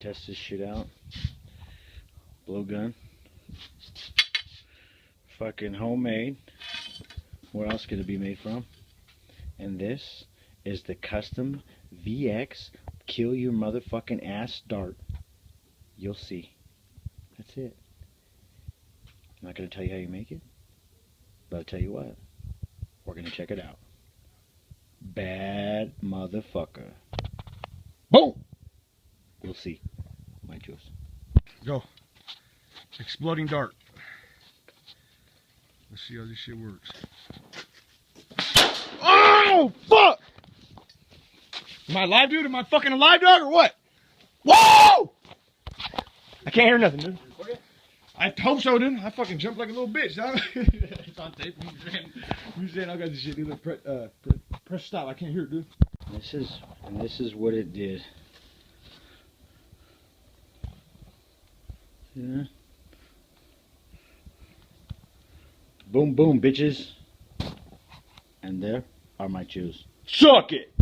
Test this shit out. Blowgun. Fucking homemade. Where else could it be made from? And this is the custom VX kill your motherfucking ass dart. You'll see. That's it. I'm not gonna tell you how you make it, but I'll tell you what. We're gonna check it out. Bad motherfucker. Boom! You'll see. My juice. Go. Exploding dart. Let's see how this shit works. Oh, fuck! Am I alive, dude? Am I fucking alive, dog, or what? Whoa! I can't hear nothing, dude. I hope so, dude. I fucking jumped like a little bitch, dog. It's on tape. You saying I got this shit, dude. Press stop. I can't hear it, dude. This is what it did. Yeah. Boom, boom, bitches. And there are my chews. Suck it!